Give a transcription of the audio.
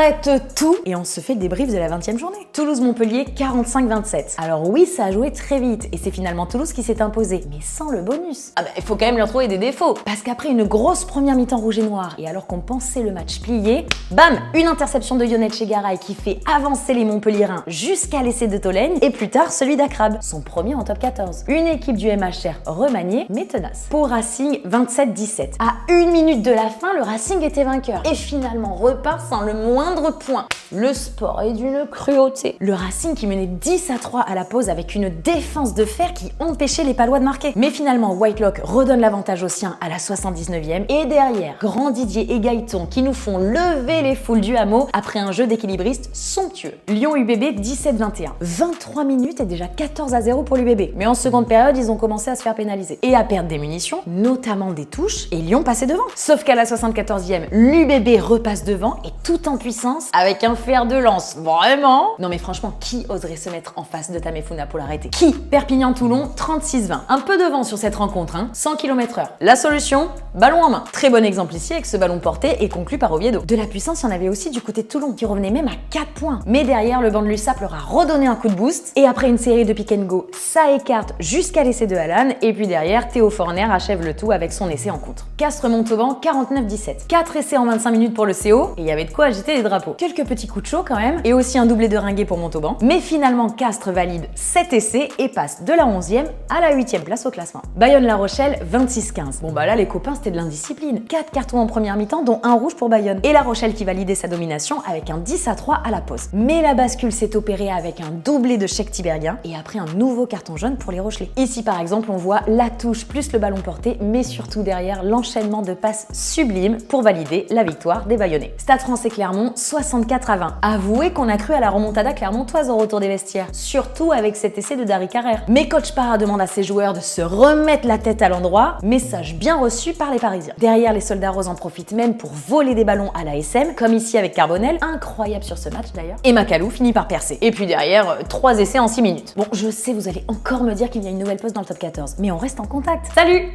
arrête tout et on se fait le débrief de la 20e journée. Toulouse-Montpellier 45-27. Alors oui, ça a joué très vite et c'est finalement Toulouse qui s'est imposé, mais sans le bonus. Ah bah il faut quand même leur trouver des défauts. Parce qu'après une grosse première mi-temps rouge et noir, et alors qu'on pensait le match plié, bam, une interception de Lionel Chegaray qui fait avancer les Montpelliérains jusqu'à l'essai de Tolègne et plus tard celui d'Akrab, son premier en top 14. Une équipe du MHR remaniée mais tenace. Pour Racing 27-17. À 1 minute de la fin, le Racing était vainqueur et finalement repart sans le moindre point. Le sport est d'une cruauté. Le Racing qui menait 10-3 à la pause avec une défense de fer qui empêchait les Palois de marquer. Mais finalement, Whitelock redonne l'avantage aux siens à la 79e et derrière, Grand Didier et Gaëton qui nous font lever les foules du hameau après un jeu d'équilibriste somptueux. Lyon-UBB 17-21. 23 minutes et déjà 14-0 pour l'UBB. Mais en seconde période, ils ont commencé à se faire pénaliser et à perdre des munitions, notamment des touches, et Lyon passait devant. Sauf qu'à la 74e, l'UBB repasse devant et tout en puissance avec un fer de lance. Vraiment? Non mais franchement, qui oserait se mettre en face de Tamefouna pour l'arrêter? Qui? Perpignan-Toulon 36-20. Un peu devant sur cette rencontre, 100 km/h. La solution? Ballon en main. Très bon exemple ici avec ce ballon porté et conclu par Oviedo. De la puissance, il y en avait aussi du côté de Toulon qui revenait même à 4 points. Mais derrière, le banc de l'USAP leur a redonné un coup de boost et après une série de pick and go, ça écarte jusqu'à l'essai de Alan et puis derrière, Théo Forner achève le tout avec son essai en contre. Castres-Montauban 49-17. 4 essais en 25 minutes pour le CO et il y avait de quoi agiter les drapeaux. Quelques petits coups de chaud quand même et aussi un doublé de Ringuet pour Montauban. Mais finalement, Castres valide 7 essais et passe de la 11e à la 8e place au classement. Bayonne-La Rochelle 26-15. Bon bah là les copains c'était de l'indiscipline. 4 cartons en première mi-temps dont un rouge pour Bayonne. Et La Rochelle qui validait sa domination avec un 10-3 à la pause. Mais la bascule s'est opérée avec un doublé de Cheikh Tiberghien et après un nouveau carton jaune pour les Rochelais. Ici par exemple on voit la touche plus le ballon porté mais surtout derrière l'enchaînement de passes sublimes pour valider la victoire des Bayonnais. Stade Français Clermont 64-20. Avouez qu'on a cru à la remontada clermontoise au retour des vestiaires, surtout avec cet essai de Dari Carrère. Mais coach Parra demande à ses joueurs de se remettre la tête à l'endroit, message bien reçu par les Parisiens. Derrière, les soldats roses en profitent même pour voler des ballons à la SM, comme ici avec Carbonel, incroyable sur ce match d'ailleurs. Et Macalou finit par percer. Et puis derrière, 3 essais en 6 minutes. Bon, je sais, vous allez encore me dire qu'il y a une nouvelle pause dans le top 14, mais on reste en contact. Salut!